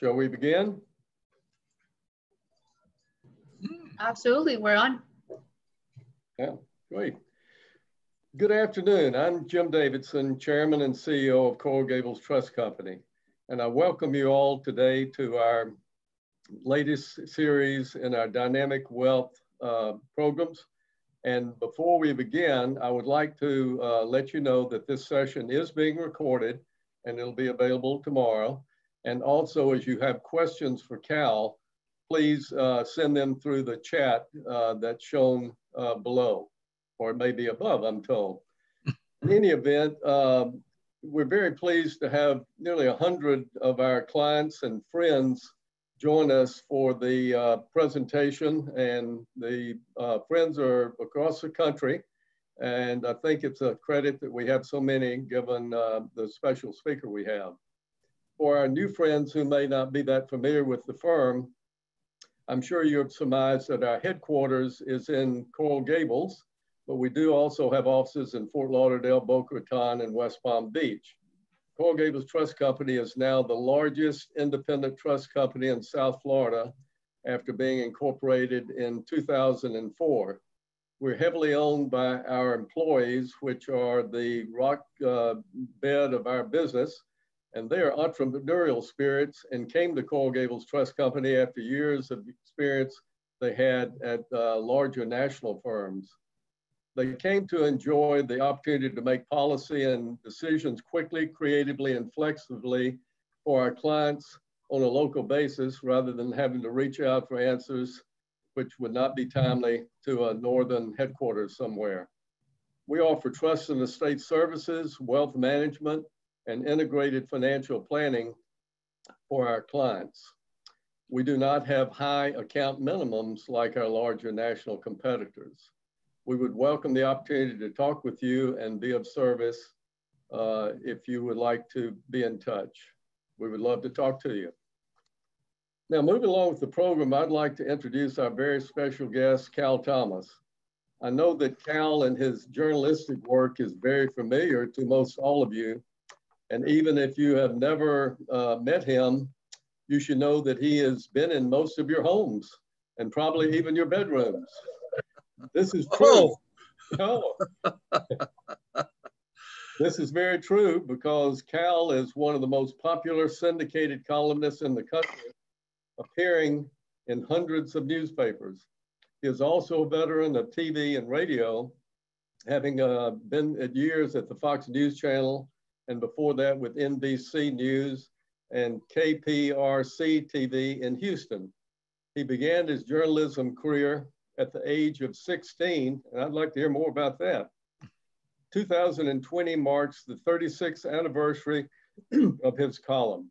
Shall we begin? Absolutely, we're on. Yeah, great. Good afternoon. I'm Jim Davidson, Chairman and CEO of Coral Gables Trust Company, and I welcome you all today to our latest series in our Dynamic Wealth programs. And before we begin, I would like to let you know that this session is being recorded and it'll be available tomorrow. And also, as you have questions for Cal, please send them through the chat that's shown below, or it may be above, I'm told. In any event, we're very pleased to have nearly 100 of our clients and friends join us for the presentation, and the friends are across the country. And I think it's a credit that we have so many given the special speaker we have. For our new friends who may not be that familiar with the firm, I'm sure you have surmised that our headquarters is in Coral Gables, but we do also have offices in Fort Lauderdale, Boca Raton, and West Palm Beach. Coral Gables Trust Company is now the largest independent trust company in South Florida after being incorporated in 2004. We're heavily owned by our employees, which are the rock bed of our business, and they are entrepreneurial spirits and came to Coral Gables Trust Company after years of experience they had at larger national firms. They came to enjoy the opportunity to make policy and decisions quickly, creatively, and flexibly for our clients on a local basis, rather than having to reach out for answers which would not be timely to a northern headquarters somewhere. We offer trust and estate services, wealth management, and integrated financial planning for our clients. We do not have high account minimums like our larger national competitors. We would welcome the opportunity to talk with you and be of service if you would like to be in touch. We would love to talk to you. Now, moving along with the program, I'd like to introduce our very special guest, Cal Thomas. I know that Cal and his journalistic work is very familiar to most all of you. And even if you have never met him, you should know that he has been in most of your homes and probably even your bedrooms. This is true. Oh. This is very true because Cal is one of the most popular syndicated columnists in the country, appearing in hundreds of newspapers. He is also a veteran of TV and radio, having been at years at the Fox News Channel, and before that with NBC News and KPRC TV in Houston. He began his journalism career at the age of 16, and I'd like to hear more about that. 2020 marks the 36th anniversary of his column.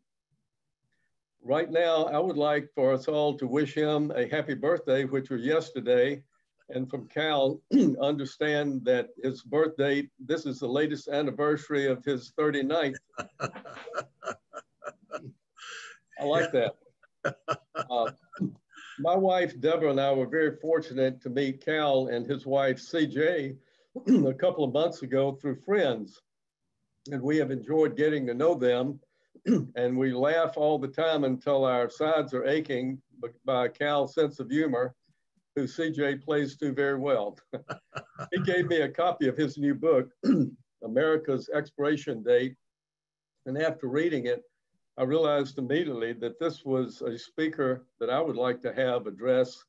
Right now, I would like for us all to wish him a happy birthday, which was yesterday, and from Cal, understand that his birth date, this is the latest anniversary of his 39th. I like that. My wife, Deborah, and I were very fortunate to meet Cal and his wife, CJ, a couple of months ago through friends. And we have enjoyed getting to know them. And we laugh all the time until our sides are aching by Cal's sense of humor, who CJ plays to very well. He gave me a copy of his new book, America's Expiration Date. And after reading it, I realized immediately that this was a speaker that I would like to have address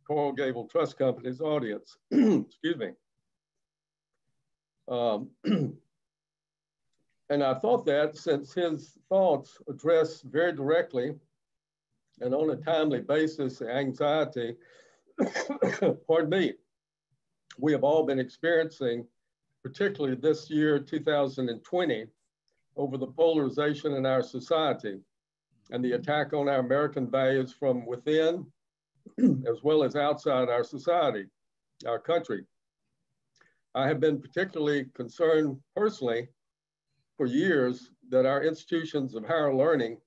Coral Gables Trust Company's audience. Excuse me. And I thought that since his thoughts address very directly and on a timely basis the anxiety, pardon me, we have all been experiencing, particularly this year, 2020, over the polarization in our society and the attack on our American values from within as well as outside our society, our country. I have been particularly concerned personally for years that our institutions of higher learning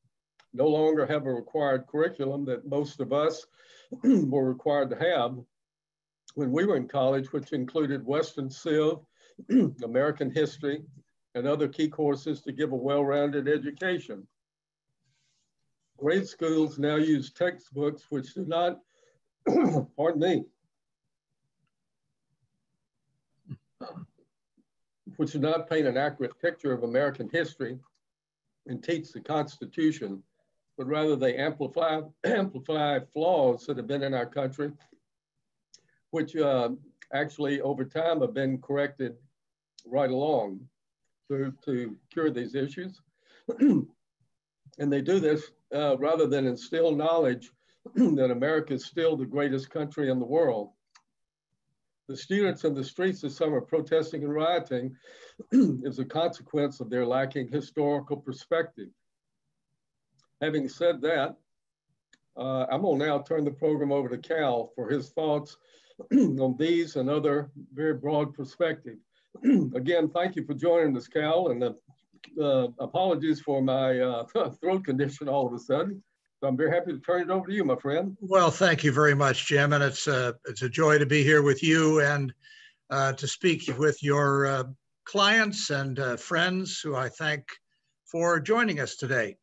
no longer have a required curriculum that most of us were required to have when we were in college, which included Western Civ, American history, and other key courses to give a well-rounded education. Grade schools now use textbooks which do not, pardon me, which do not paint an accurate picture of American history and teach the Constitution, but rather they amplify flaws that have been in our country, which actually over time have been corrected right along to cure these issues. And they do this rather than instill knowledge that America is still the greatest country in the world. The students in the streets this summer protesting and rioting is a consequence of their lacking historical perspective. Having said that, I'm gonna now turn the program over to Cal for his thoughts on these and other very broad perspectives. Again, thank you for joining us, Cal, and apologies for my throat condition all of a sudden. So I'm very happy to turn it over to you, my friend. Well, thank you very much, Jim, and it's a joy to be here with you and to speak with your clients and friends who I thank for joining us today.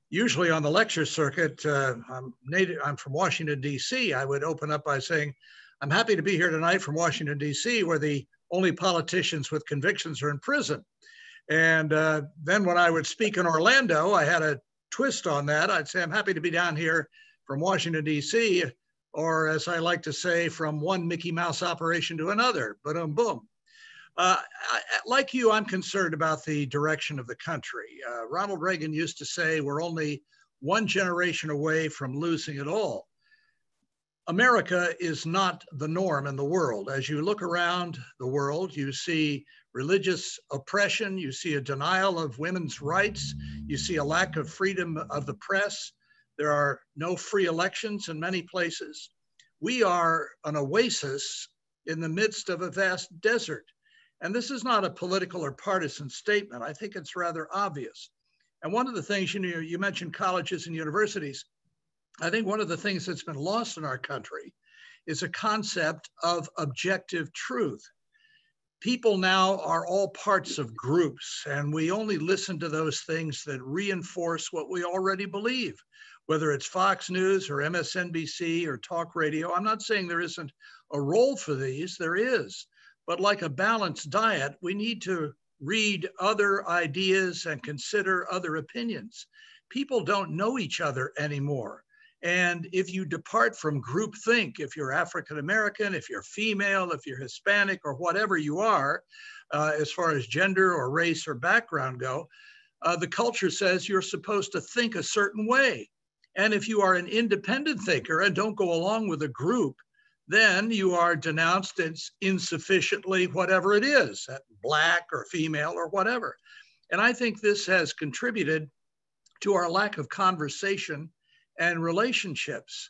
Usually on the lecture circuit, I'm from Washington, D.C. I would open up by saying, I'm happy to be here tonight from Washington, D.C., where the only politicians with convictions are in prison. And then when I would speak in Orlando, I had a twist on that. I'd say, I'm happy to be down here from Washington, D.C., or as I like to say, from one Mickey Mouse operation to another, boom, boom. Like you, I'm concerned about the direction of the country. Ronald Reagan used to say, we're only one generation away from losing it all. America is not the norm in the world. As you look around the world, you see religious oppression, you see a denial of women's rights, you see a lack of freedom of the press. There are no free elections in many places. We are an oasis in the midst of a vast desert. And this is not a political or partisan statement. I think it's rather obvious. And one of the things, you mentioned colleges and universities. I think one of the things that's been lost in our country is a concept of objective truth. People now are all parts of groups, and we only listen to those things that reinforce what we already believe, whether it's Fox News or MSNBC or talk radio. I'm not saying there isn't a role for these, there is. But like a balanced diet, we need to read other ideas and consider other opinions. People don't know each other anymore. And if you depart from groupthink, if you're African-American, if you're female, if you're Hispanic, or whatever you are, as far as gender or race or background go, the culture says you're supposed to think a certain way. And if you are an independent thinker and don't go along with a group, then you are denounced as insufficiently whatever it is, black or female or whatever. And I think this has contributed to our lack of conversation and relationships.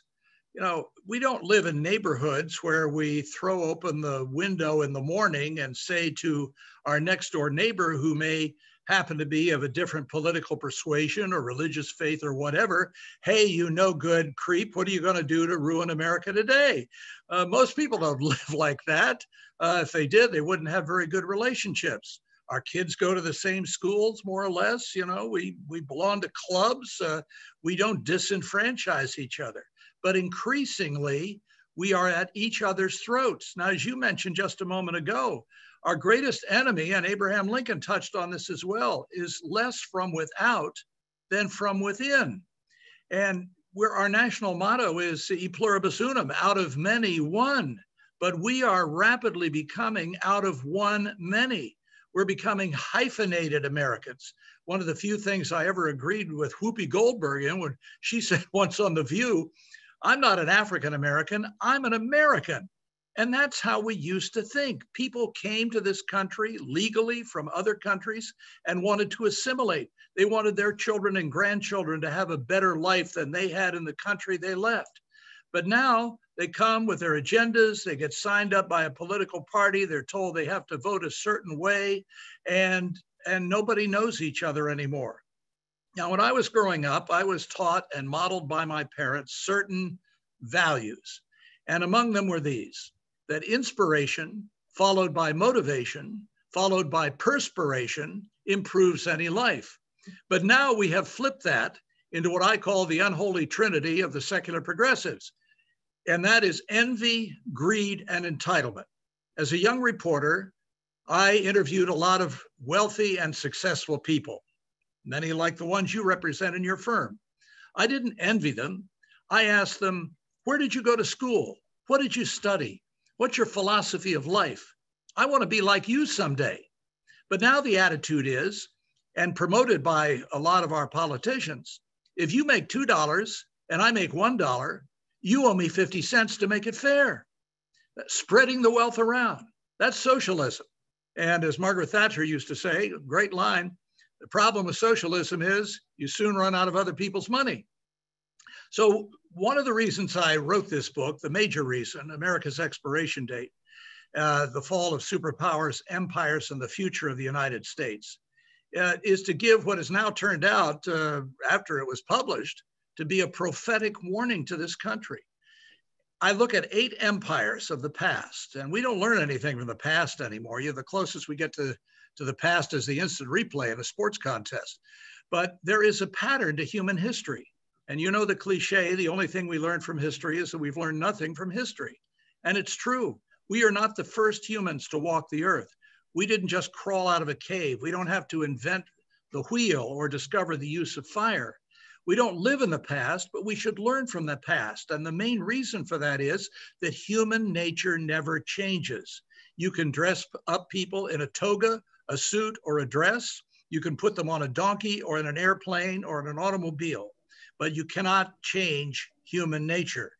You know, we don't live in neighborhoods where we throw open the window in the morning and say to our next door neighbor who may happen to be of a different political persuasion or religious faith or whatever, hey, you no good creep, what are you going to do to ruin America today? Most people don't live like that. If they did, they wouldn't have very good relationships. Our kids go to the same schools, more or less. You know, we belong to clubs. We don't disenfranchise each other. But increasingly, we are at each other's throats. Now, as you mentioned just a moment ago, our greatest enemy, and Abraham Lincoln touched on this as well, is less from without than from within. And our national motto is e pluribus unum, out of many, one. But we are rapidly becoming out of one, many. We're becoming hyphenated Americans. One of the few things I ever agreed with Whoopi Goldberg in when she said once on The View, I'm not an African American, I'm an American. And that's how we used to think. People came to this country legally from other countries and wanted to assimilate. They wanted their children and grandchildren to have a better life than they had in the country they left. But now they come with their agendas, they get signed up by a political party, they're told they have to vote a certain way, and nobody knows each other anymore. Now, when I was growing up, I was taught and modeled by my parents certain values. And among them were these, that inspiration followed by motivation, followed by perspiration, improves any life. But now we have flipped that into what I call the unholy trinity of the secular progressives. And that is envy, greed, and entitlement. As a young reporter, I interviewed a lot of wealthy and successful people, many like the ones you represent in your firm. I didn't envy them. I asked them, where did you go to school? What did you study? What's your philosophy of life? I want to be like you someday. But now the attitude is, and promoted by a lot of our politicians, if you make $2 and I make $1, you owe me 50 cents to make it fair. Spreading the wealth around, that's socialism. And as Margaret Thatcher used to say, great line, the problem with socialism is you soon run out of other people's money. So one of the reasons I wrote this book, the major reason, America's Expiration Date, the Fall of Superpowers, Empires, and the Future of the United States, is to give what has now turned out, after it was published, to be a prophetic warning to this country. I look at 8 empires of the past, and we don't learn anything from the past anymore. The closest we get to the past is the instant replay in a sports contest. But there is a pattern to human history. And you know the cliche, the only thing we learn from history is that we've learned nothing from history. And it's true. We are not the first humans to walk the earth. We didn't just crawl out of a cave. We don't have to invent the wheel or discover the use of fire. We don't live in the past, but we should learn from the past. And the main reason for that is that human nature never changes. You can dress up people in a toga, a suit, or a dress. You can put them on a donkey or in an airplane or in an automobile, but you cannot change human nature.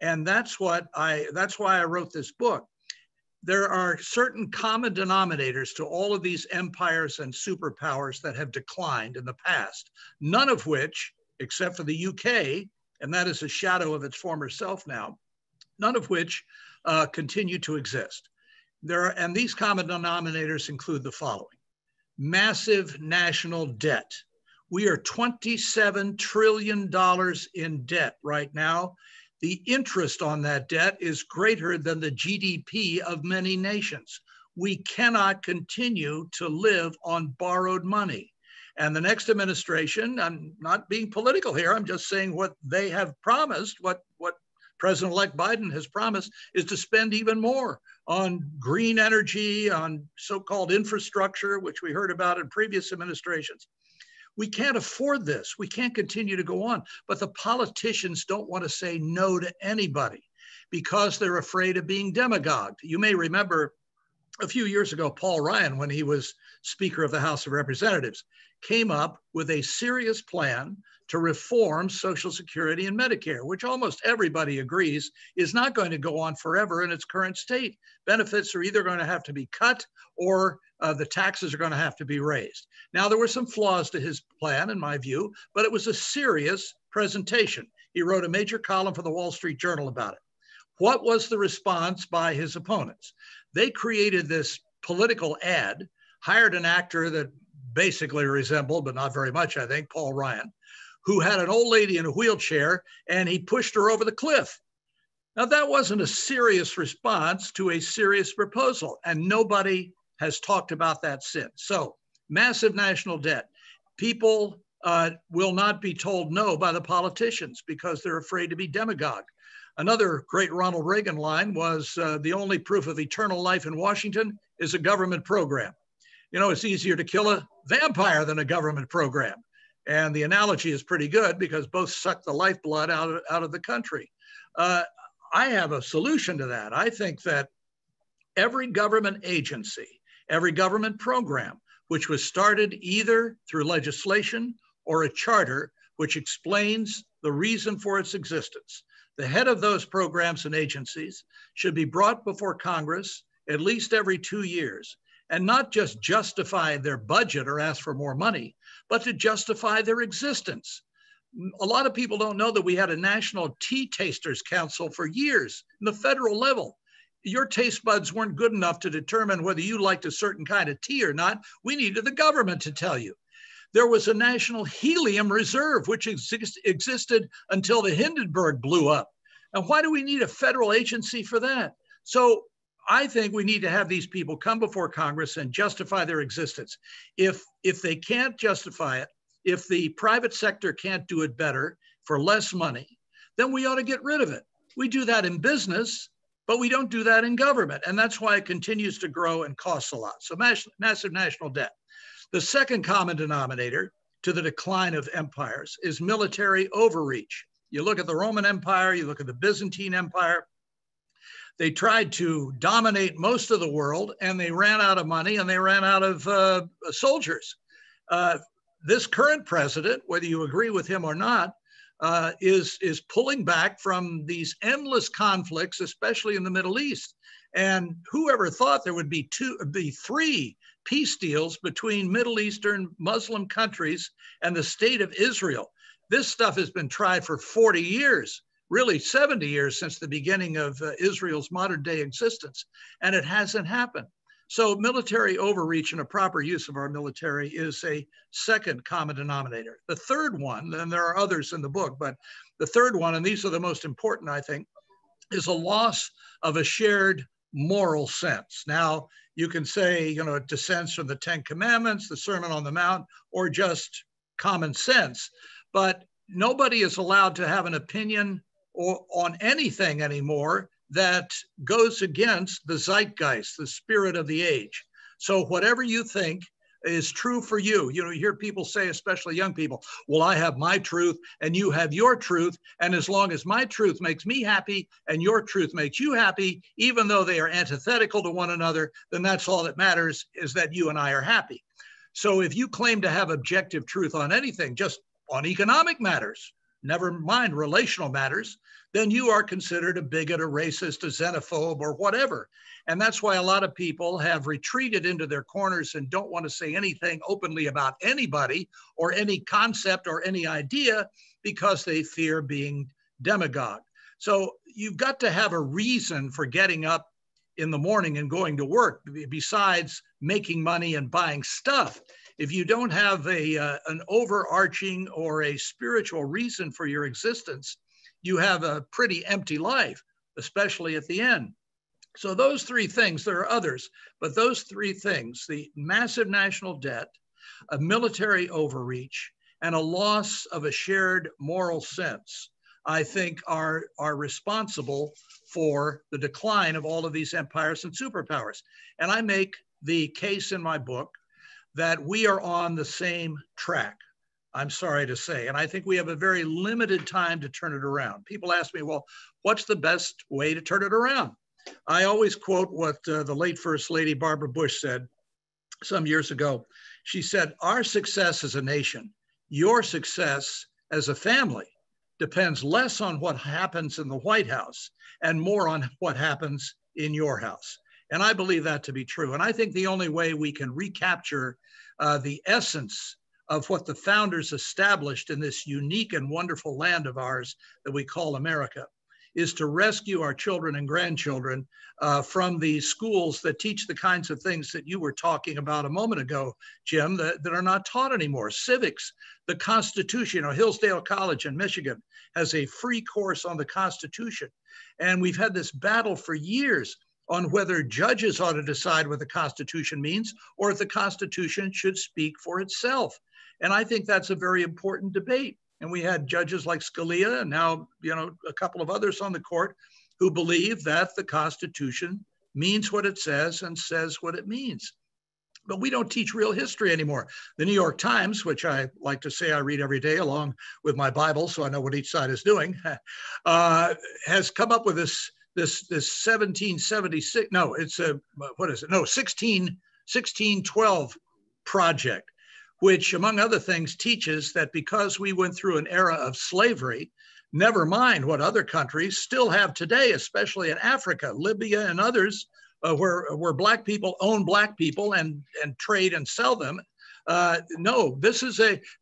And that's why I wrote this book. There are certain common denominators to all of these empires and superpowers that have declined in the past, none of which, except for the UK, and that is a shadow of its former self now, none of which continue to exist. And these common denominators include the following: massive national debt. We are $27 trillion in debt right now. The interest on that debt is greater than the GDP of many nations. We cannot continue to live on borrowed money. And the next administration, I'm not being political here, I'm just saying what they have promised, what President-elect Biden has promised, is to spend even more on green energy, on so-called infrastructure, which we heard about in previous administrations. We can't afford this. We can't continue to go on. But the politicians don't want to say no to anybody because they're afraid of being demagogued. You may remember a few years ago, Paul Ryan, when he was Speaker of the House of Representatives, came up with a serious plan to reform Social Security and Medicare, which almost everybody agrees is not going to go on forever in its current state. Benefits are either going to have to be cut or the taxes are going to have to be raised. Now, there were some flaws to his plan, in my view, but it was a serious presentation. He wrote a major column for the Wall Street Journal about it. What was the response by his opponents? They created this political ad, hired an actor that basically resembled, but not very much, I think, Paul Ryan, who had an old lady in a wheelchair, and he pushed her over the cliff. Now, that wasn't a serious response to a serious proposal, and nobody has talked about that since. So, massive national debt. People will not be told no by the politicians because they're afraid to be demagogued. Another great Ronald Reagan line was, the only proof of eternal life in Washington is a government program. You know, it's easier to kill a vampire than a government program. And the analogy is pretty good because both suck the lifeblood out of the country. I have a solution to that. I think that every government agency, every government program, which was started either through legislation or a charter which explains the reason for its existence, the head of those programs and agencies should be brought before Congress at least every 2 years, and not just justify their budget or ask for more money, but to justify their existence. A lot of people don't know that we had a National Tea Tasters Council for years in the federal level. Your taste buds weren't good enough to determine whether you liked a certain kind of tea or not. We needed the government to tell you. There was a National Helium Reserve, which existed until the Hindenburg blew up. And why do we need a federal agency for that? So I think we need to have these people come before Congress and justify their existence. If they can't justify it, if the private sector can't do it better for less money, then we ought to get rid of it. We do that in business, but we don't do that in government. And that's why it continues to grow and costs a lot. So massive national debt. The second common denominator to the decline of empires is military overreach. You look at the Roman Empire, you look at the Byzantine Empire, they tried to dominate most of the world and they ran out of money and they ran out of soldiers. This current president, whether you agree with him or not, is pulling back from these endless conflicts, especially in the Middle East. And whoever thought there would be three peace deals between Middle Eastern Muslim countries and the state of Israel? This stuff has been tried for 40 years, really 70 years since the beginning of Israel's modern day existence, and it hasn't happened. So military overreach and a proper use of our military is a second common denominator. The third one, and there are others in the book, but the third one, and these are the most important, I think, is a loss of a shared moral sense. Now, you can say, you know, it descends from the Ten Commandments, the Sermon on the Mount, or just common sense, but nobody is allowed to have an opinion on anything anymore that goes against the zeitgeist, the spirit of the age. So whatever you think is true for you. You know, you hear people say, especially young people, well, I have my truth and you have your truth. And as long as my truth makes me happy and your truth makes you happy, even though they are antithetical to one another, then that's all that matters, is that you and I are happy. So if you claim to have objective truth on anything, just on economic matters, never mind relational matters, then you are considered a bigot, a racist, a xenophobe, or whatever. And that's why a lot of people have retreated into their corners and don't want to say anything openly about anybody or any concept or any idea because they fear being demagogue. So you've got to have a reason for getting up in the morning and going to work besides making money and buying stuff. If you don't have an overarching or a spiritual reason for your existence, you have a pretty empty life, especially at the end. So those three things, there are others, but those three things, the massive national debt, a military overreach, and a loss of a shared moral sense, I think are responsible for the decline of all of these empires and superpowers. And I make the case in my book that we are on the same track, I'm sorry to say. And I think we have a very limited time to turn it around. People ask me, well, what's the best way to turn it around? I always quote what the late First Lady Barbara Bush said some years ago. She said, our success as a nation, your success as a family, depends less on what happens in the White House and more on what happens in your house. And I believe that to be true. And I think the only way we can recapture the essence of what the founders established in this unique and wonderful land of ours that we call America is to rescue our children and grandchildren from the schools that teach the kinds of things that you were talking about a moment ago, Jim, that are not taught anymore. Civics, the Constitution. Hillsdale College in Michigan has a free course on the Constitution. And we've had this battle for years on whether judges ought to decide what the Constitution means or if the Constitution should speak for itself. And I think that's a very important debate. And we had judges like Scalia and now, a couple of others on the court who believe that the Constitution means what it says and says what it means. But we don't teach real history anymore. The New York Times, which I like to say I read every day along with my Bible, so I know what each side is doing, has come up with this 1776, no, it's a, what is it? No, 1612 project, which among other things teaches that because we went through an era of slavery, never mind what other countries still have today, especially in Africa, Libya and others, where black people own black people and trade and sell them. No, this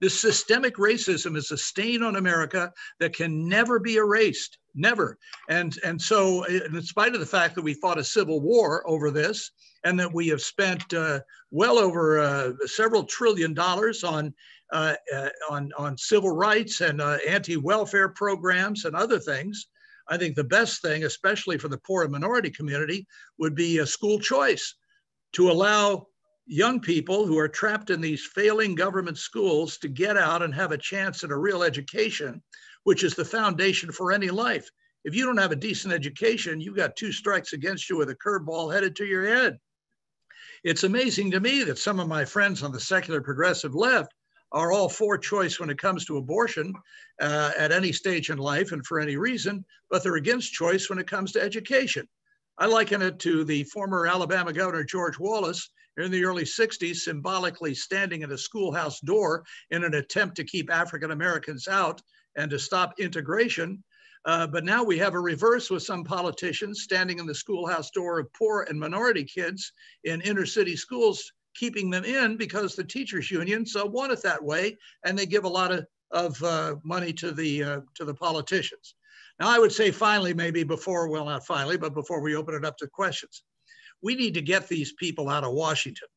systemic racism is a stain on America that can never be erased, never. And so in spite of the fact that we fought a civil war over this and that we have spent well over several $1 trillion on civil rights and anti-welfare programs and other things, I think the best thing, especially for the poor and minority community, would be a school choice to allow young people who are trapped in these failing government schools to get out and have a chance at a real education, which is the foundation for any life. If you don't have a decent education, you've got 2 strikes against you with a curveball headed to your head. It's amazing to me that some of my friends on the secular progressive left are all for choice when it comes to abortion at any stage in life and for any reason, but they're against choice when it comes to education. I liken it to the former Alabama Governor George Wallace in the early 60s, symbolically standing at a schoolhouse door in an attempt to keep African Americans out and to stop integration. But now we have a reverse with some politicians standing in the schoolhouse door of poor and minority kids in inner city schools, keeping them in because the teachers unions want it that way, and they give a lot of money to the politicians. Now, I would say finally, maybe before, well, not finally, but before we open it up to questions, we need to get these people out of Washington.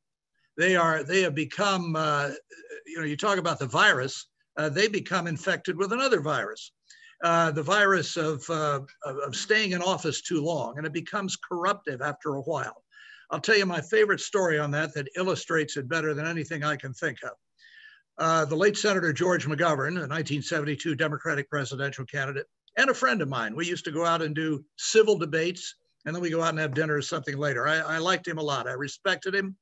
They have become, you talk about the virus, they become infected with another virus. The virus of staying in office too long, and it becomes corruptive after a while. I'll tell you my favorite story on that illustrates it better than anything I can think of. The late Senator George McGovern, a 1972 Democratic presidential candidate, and a friend of mine. We used to go out and do civil debates, and then we go out and have dinner or something later. I liked him a lot. I respected him.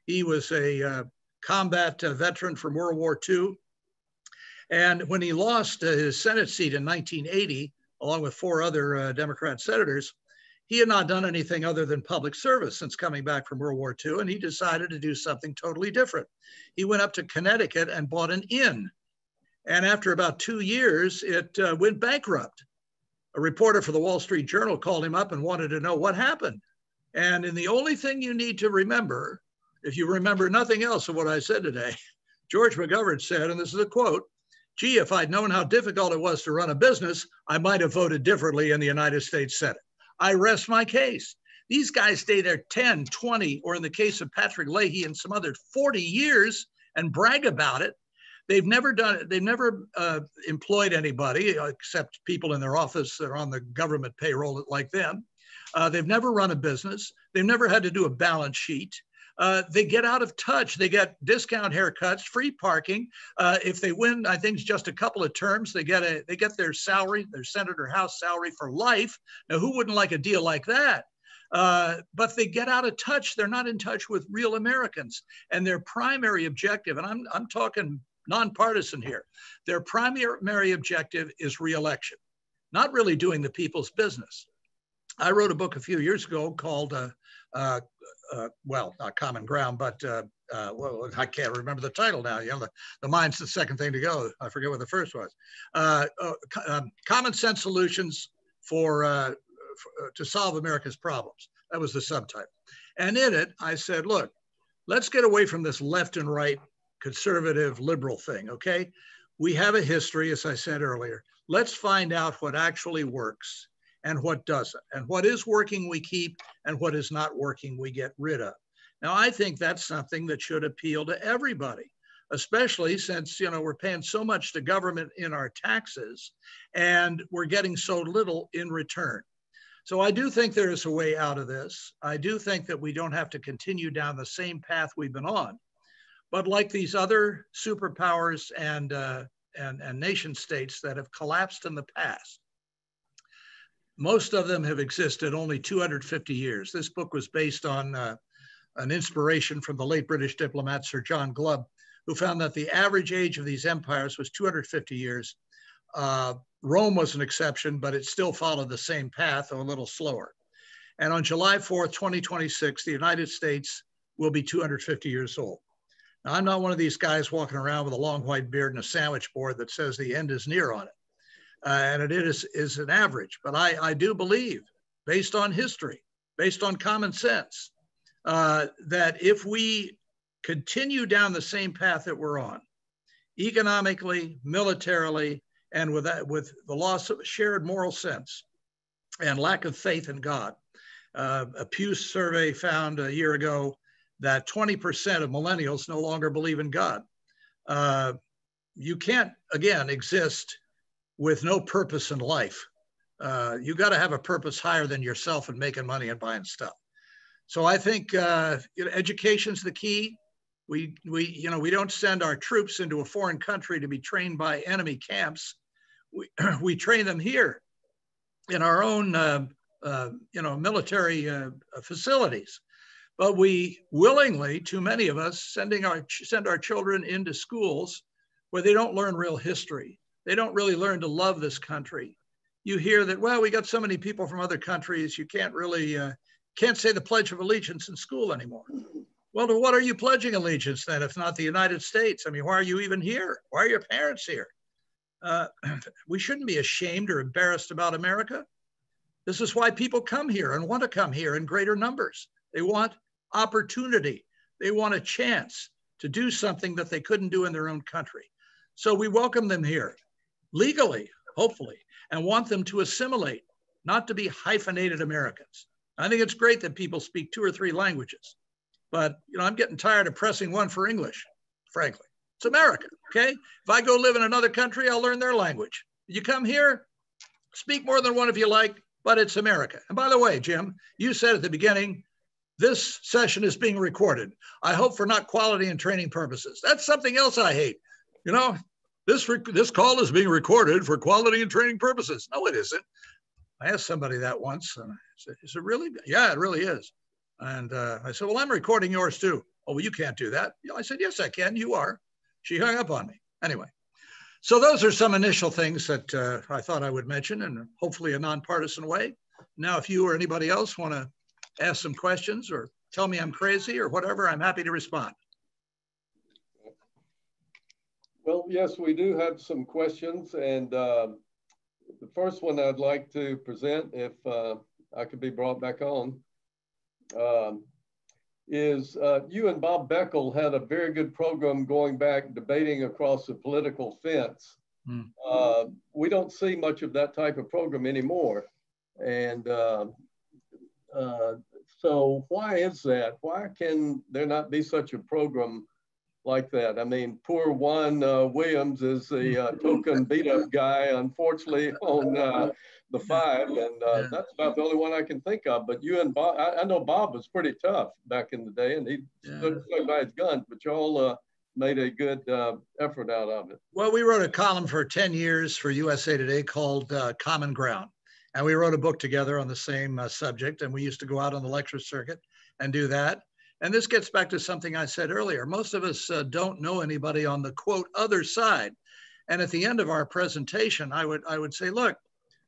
He was a combat veteran from World War II. And when he lost his Senate seat in 1980, along with 4 other Democrat senators, he had not done anything other than public service since coming back from World War II, and he decided to do something totally different. He went up to Connecticut and bought an inn. And after about 2 years, it went bankrupt. A reporter for the Wall Street Journal called him up and wanted to know what happened. And in the only thing you need to remember, if you remember nothing else of what I said today, George McGovern said, and this is a quote, "Gee, if I'd known how difficult it was to run a business, I might have voted differently in the United States Senate." I rest my case. These guys stay there 10, 20, or in the case of Patrick Leahy and some other 40 years and brag about it. They've never done it. They've never employed anybody except people in their office that are on the government payroll like them. They've never run a business. They've never had to do a balance sheet. They get out of touch. They get discount haircuts, free parking. If they win, I think it's just a couple of terms, they get their salary, their Senate or House salary for life. Now, who wouldn't like a deal like that? But they get out of touch. They're not in touch with real Americans. And their primary objective, and I'm talking nonpartisan here, their primary objective is reelection, not really doing the people's business. I wrote a book a few years ago called, well, not Common Ground, but well, I can't remember the title now. The mind's the second thing to go. I forget what the first was. Common Sense Solutions to solve America's problems. That was the subtitle. And in it, I said, look, let's get away from this left and right conservative liberal thing, okay? We have a history, as I said earlier. Let's find out what actually works and what doesn't. And what is working, we keep, and what is not working, we get rid of. Now, I think that's something that should appeal to everybody, especially since, we're paying so much to government in our taxes and we're getting so little in return. So I do think there is a way out of this. I do think that we don't have to continue down the same path we've been on. But like these other superpowers and nation states that have collapsed in the past, most of them have existed only 250 years. This book was based on an inspiration from the late British diplomat, Sir John Glubb, who found that the average age of these empires was 250 years. Rome was an exception, but it still followed the same path, though a little slower. And on July 4th, 2026, the United States will be 250 years old. Now, I'm not one of these guys walking around with a long white beard and a sandwich board that says the end is near on it. And it is an average, but I do believe, based on history, based on common sense, that if we continue down the same path that we're on, economically, militarily, and with the loss of shared moral sense and lack of faith in God, a Pew survey found a year ago that 20% of millennials no longer believe in God. You can't, again, exist with no purpose in life. You got to have a purpose higher than yourself and making money and buying stuff. So I think education's the key. We don't send our troops into a foreign country to be trained by enemy camps. We train them here in our own military facilities. But we willingly, too many of us, send our children into schools where they don't learn real history. They don't really learn to love this country. You hear that, well, we got so many people from other countries, you can't really, can't say the Pledge of Allegiance in school anymore. Well, to what are you pledging allegiance then, if not the United States? I mean, why are you even here? Why are your parents here? We shouldn't be ashamed or embarrassed about America. This is why people come here and want to come here in greater numbers. They want opportunity. They want a chance to do something that they couldn't do in their own country. So we welcome them here legally, hopefully, and want them to assimilate, not to be hyphenated Americans. I think it's great that people speak 2 or 3 languages, but I'm getting tired of pressing one for English, frankly. It's America, okay? If I go live in another country, I'll learn their language. You come here, speak more than one if you like, but it's America. And by the way, Jim, you said at the beginning, this session is being recorded. I hope for not quality and training purposes. That's something else I hate. This call is being recorded for quality and training purposes. No, it isn't. I asked somebody that once, and I said, is it really? Yeah, it really is. And I said, well, I'm recording yours too. Oh, well, you can't do that. I said, yes, I can. You are. She hung up on me. Anyway, so those are some initial things that I thought I would mention, and hopefully a nonpartisan way. Now, if you or anybody else want to ask some questions or tell me I'm crazy or whatever, I'm happy to respond. Well, yes, we do have some questions. And the first one I'd like to present, if I could be brought back on, is you and Bob Beckel had a very good program going back, debating across the political fence. We don't see much of that type of program anymore. And so why is that? Why can there not be such a program like that? I mean, poor Juan Williams is the token beat up guy, unfortunately, on the 5, and that's about the only one I can think of. But you and Bob, I know Bob was pretty tough back in the day, and he stood by his guns, but y'all made a good effort out of it. Well, we wrote a column for 10 years for USA Today called Common Ground. And we wrote a book together on the same subject, and we used to go out on the lecture circuit and do that. And this gets back to something I said earlier. Most of us don't know anybody on the, quote, other side. And at the end of our presentation, I would say, look,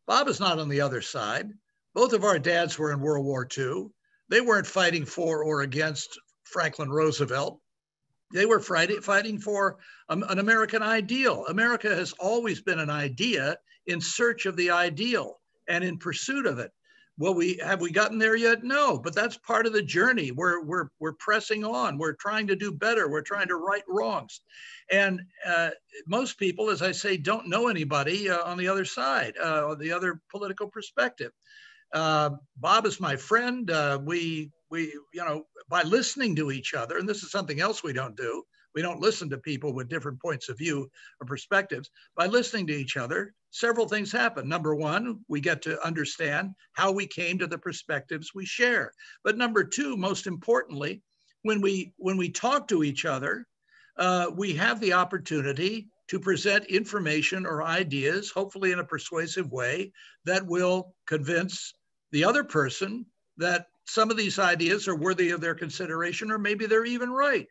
Bob is not on the other side. Both of our dads were in World War II. They weren't fighting for or against Franklin Roosevelt. They were fighting for an American ideal. America has always been an idea in search of the ideal and in pursuit of it. Well, have we gotten there yet? No, but that's part of the journey. We're pressing on. We're trying to do better. We're trying to right wrongs. And most people, as I say, don't know anybody on the other side, or the other political perspective. Bob is my friend. We by listening to each other, and this is something else we don't do. We don't listen to people with different points of view or perspectives. By listening to each other, several things happen. Number one, we get to understand how we came to the perspectives we share. But number two, most importantly, when we talk to each other, we have the opportunity to present information or ideas, hopefully in a persuasive way, that will convince the other person that some of these ideas are worthy of their consideration, or maybe they're even right.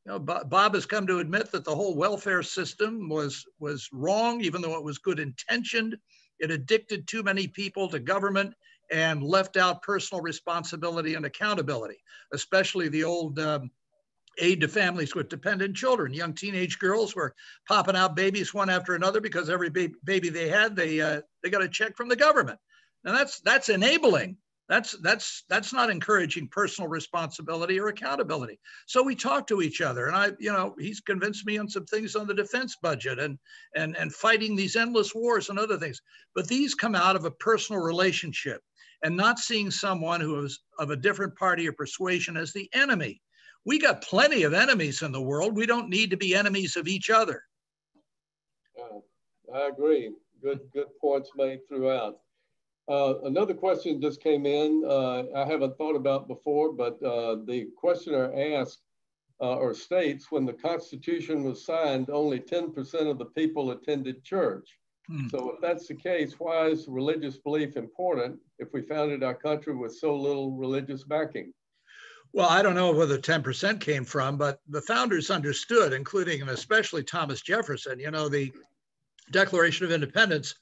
Bob has come to admit that the whole welfare system was wrong, even though it was good intentioned. It addicted too many people to government and left out personal responsibility and accountability, especially the old aid to families with dependent children. Young teenage girls were popping out babies one after another because every baby they had, they got a check from the government. Now that's enabling. That's not encouraging personal responsibility or accountability. So we talk to each other, and he's convinced me on some things on the defense budget and fighting these endless wars and other things. But these come out of a personal relationship and not seeing someone who is of a different party or persuasion as the enemy. We got plenty of enemies in the world. We don't need to be enemies of each other. I agree. Good points made throughout. Another question just came in. I haven't thought about before, but the questioner asked or states, when the Constitution was signed, only 10% of the people attended church. So if that's the case, why is religious belief important if we founded our country with so little religious backing? Well, I don't know where the 10% came from, but the founders understood, including and especially Thomas Jefferson. You know, the Declaration of Independence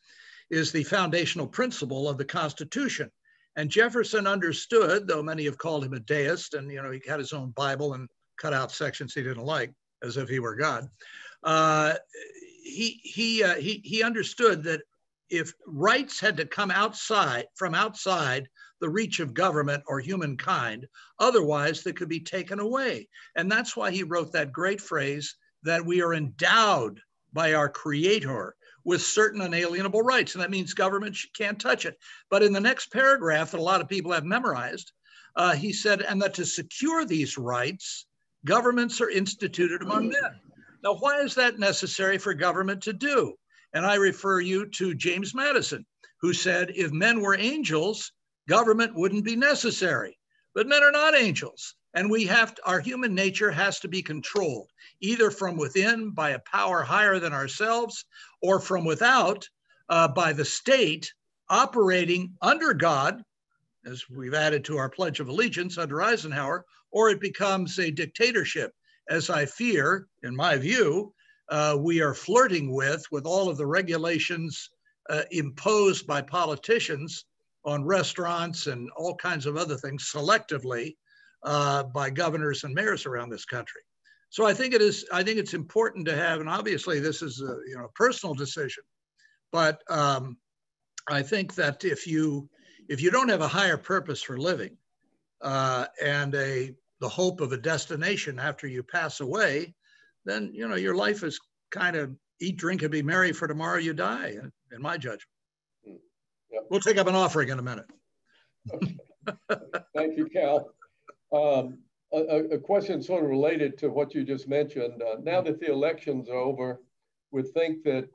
is the foundational principle of the Constitution. And Jefferson understood, though many have called him a deist, and, you know, he had his own Bible and cut out sections he didn't like, as if he were God. He understood that if rights had to come from outside the reach of government or humankind, otherwise they could be taken away. And that's why he wrote that great phrase that we are endowed by our Creator with certain unalienable rights. And that means government can't touch it. But in the next paragraph that a lot of people have memorized, he said, and that to secure these rights, governments are instituted among men. Now, why is that necessary for government to do? And I refer you to James Madison, who said, if men were angels, government wouldn't be necessary. But men are not angels. And our human nature has to be controlled, either from within by a power higher than ourselves, or from without by the state operating under God, as we've added to our Pledge of Allegiance under Eisenhower, or it becomes a dictatorship, as I fear, in my view, we are flirting with all of the regulations imposed by politicians on restaurants and all kinds of other things selectively by governors and mayors around this country. So I think it's important to have, and obviously this is a personal decision, but I think that if you don't have a higher purpose for living and the hope of a destination after you pass away, then your life is kind of eat, drink, and be merry, for tomorrow you die, in my judgment. Yep. We'll take up an offering in a minute. Okay. Thank you, Cal. A question sort of related to what you just mentioned. Now that the elections are over, would think that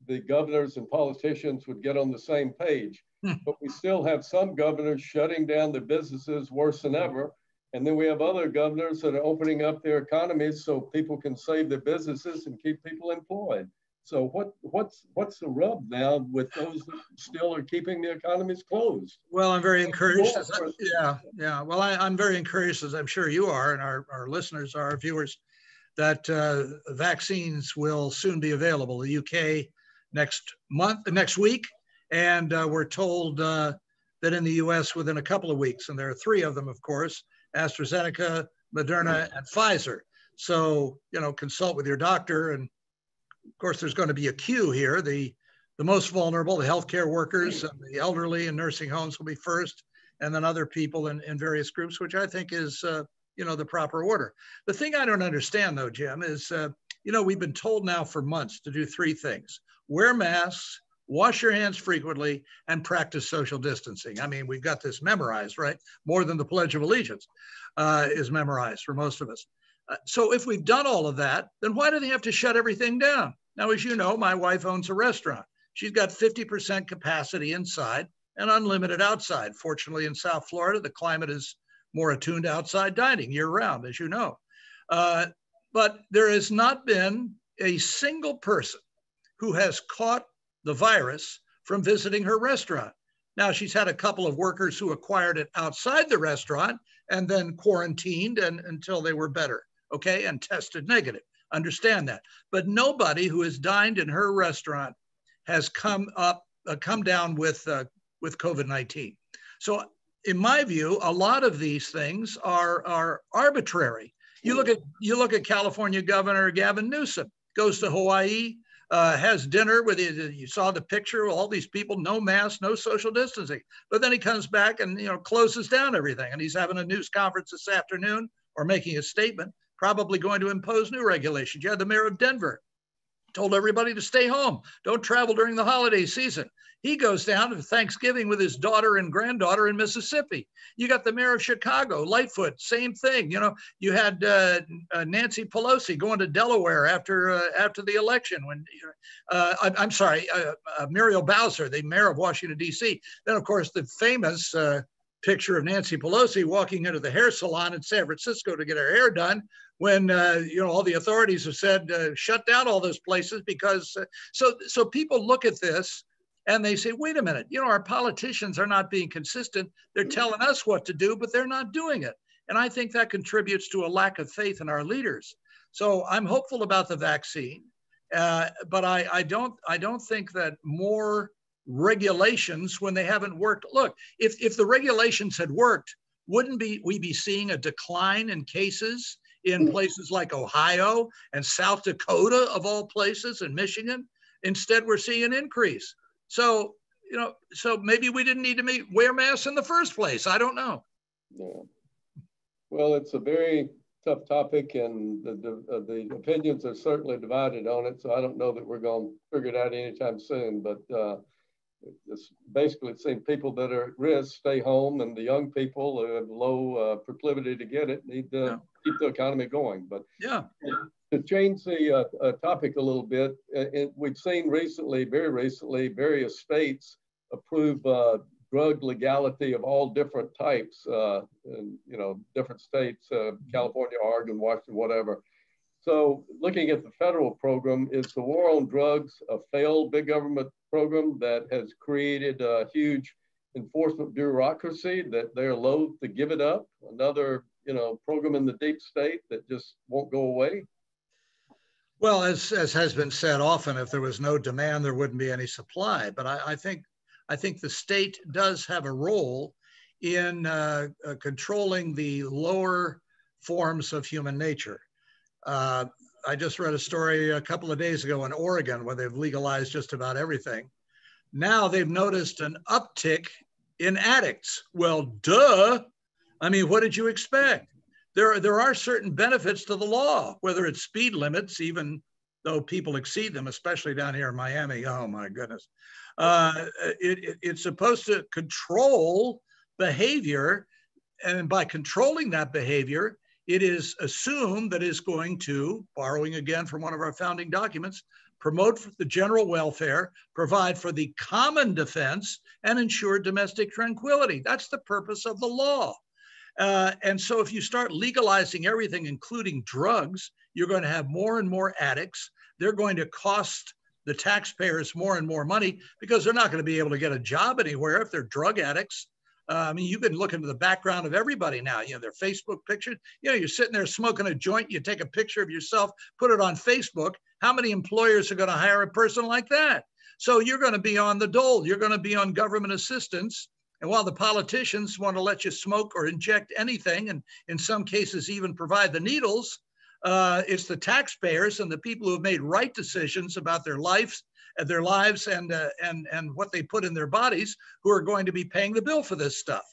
the governors and politicians would get on the same page. But we still have some governors shutting down their businesses worse than ever. And then we have other governors that are opening up their economies so people can save their businesses and keep people employed. So what's the rub now with those that still are keeping the economies closed? Well, I'm very encouraged. Well, I'm very encouraged, as I'm sure you are, and our listeners are, our viewers, that vaccines will soon be available. The UK next week, and we're told that in the US within a couple of weeks, and there are 3 of them, of course: AstraZeneca, Moderna, and Pfizer. So, consult with your doctor. And of course, there's going to be a queue here. The most vulnerable, the healthcare workers, and the elderly in nursing homes will be first, and then other people in various groups, which I think is, the proper order. The thing I don't understand, though, Jim, is, we've been told now for months to do 3 things: wear masks, wash your hands frequently, and practice social distancing. I mean, we've got this memorized, right? More than the Pledge of Allegiance is memorized for most of us. So if we've done all of that, then why do they have to shut everything down? Now, as you know, my wife owns a restaurant. She's got 50% capacity inside and unlimited outside. Fortunately, in South Florida, the climate is more attuned to outside dining year round, as you know. But there has not been a single person who has caught the virus from visiting her restaurant. Now, she's had a couple of workers who acquired it outside the restaurant and then quarantined until they were better, okay, and tested negative. Understand that. But nobody who has dined in her restaurant has come down with COVID-19. So in my view, a lot of these things are arbitrary. You look at California Governor Gavin Newsom, goes to Hawaii, has dinner with you saw the picture of all these people, no mask, no social distancing. But then he comes back and closes down everything. And he's having a news conference this afternoon, or making a statement, probably going to impose new regulations. You had the mayor of Denver told everybody to stay home. Don't travel during the holiday season. He goes down to Thanksgiving with his daughter and granddaughter in Mississippi. You got the mayor of Chicago, Lightfoot, same thing. You know, you had Nancy Pelosi going to Delaware after the election. When I'm sorry, Muriel Bowser, the mayor of Washington D.C. Then, of course, the famous picture of Nancy Pelosi walking into the hair salon in San Francisco to get her hair done, when all the authorities have said shut down all those places because so people look at this and they say, wait a minute, our politicians are not being consistent. They're telling us what to do, but they're not doing it. And I think that contributes to a lack of faith in our leaders. So I'm hopeful about the vaccine, but I don't think that more regulations when they haven't worked. Look, if the regulations had worked, wouldn't we be seeing a decline in cases in places like Ohio and South Dakota, of all places, and Michigan? Instead, we're seeing an increase. So, so maybe we didn't need to wear masks in the first place. I don't know. Yeah. Well, it's a very tough topic, and the opinions are certainly divided on it. So I don't know that we're going to figure it out anytime soon. But it's basically, it seems people that are at risk stay home, and the young people who have low proclivity to get it need to keep the economy going. But yeah. To change the topic a little bit, we've seen very recently, various states approve drug legality of all different types, in, different states, California, Oregon, Washington, whatever. So looking at the federal program, is the war on drugs a failed big government program that has created a huge enforcement bureaucracy that they're loath to give it up? Another, program in the deep state that just won't go away? Well, as has been said often, if there was no demand, there wouldn't be any supply. But I think the state does have a role in controlling the lower forms of human nature. I just read a story a couple of days ago in Oregon where they've legalized just about everything. Now they've noticed an uptick in addicts. Well, duh. I mean, what did you expect? There are certain benefits to the law, whether it's speed limits, even though people exceed them, especially down here in Miami. Oh my goodness. It's supposed to control behavior. And by controlling that behavior, it is assumed that it's going to, borrowing again from one of our founding documents, promote the general welfare, provide for the common defense, and ensure domestic tranquility. That's the purpose of the law. And so if you start legalizing everything, including drugs, you're going to have more and more addicts. They're going to cost the taxpayers more and more money because they're not going to be able to get a job anywhere if they're drug addicts. I mean, you can look into the background of everybody now, their Facebook pictures. You're sitting there smoking a joint, you take a picture of yourself, put it on Facebook. How many employers are going to hire a person like that? So you're going to be on the dole. You're going to be on government assistance. And while the politicians want to let you smoke or inject anything, and in some cases even provide the needles, it's the taxpayers and the people who have made right decisions about their lives and what they put in their bodies who are going to be paying the bill for this stuff.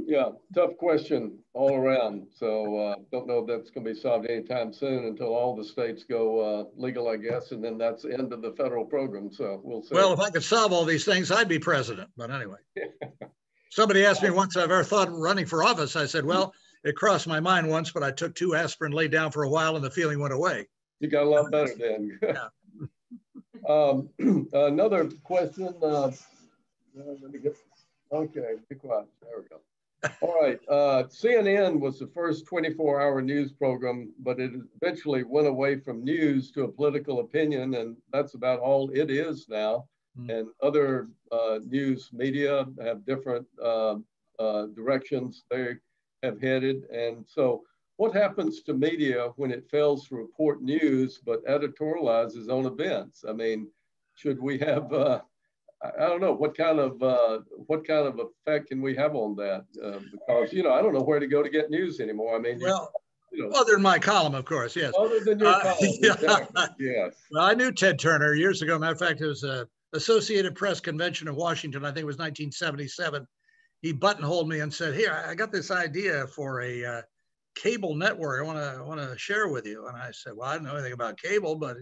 Yeah, tough question all around. So don't know if that's going to be solved anytime soon until all the states go legal, I guess, and then that's the end of the federal program. So we'll see. Well, if I could solve all these things, I'd be president. But anyway, somebody asked me once if I've ever thought of running for office. I said, well, it crossed my mind once, but I took 2 aspirin, laid down for a while, and the feeling went away. You got a lot better then. Another question. Let me get. Okay, be quiet. There we go. All right. CNN was the first 24-hour news program, but it eventually went away from news to a political opinion, and that's about all it is now. And other news media have different directions they have headed. And so what happens to media when it fails to report news but editorializes on events? I mean, should we have I don't know what kind of effect can we have on that? Because I don't know where to go to get news anymore. I mean, well, other than my column, of course, yes. Other than your column, exactly. Yes. Well, I knew Ted Turner years ago. Matter of fact, it was a Associated Press convention in Washington. I think it was 1977. He buttonholed me and said, "Here, I got this idea for a cable network I want to share with you. And I said, well, I don't know anything about cable, but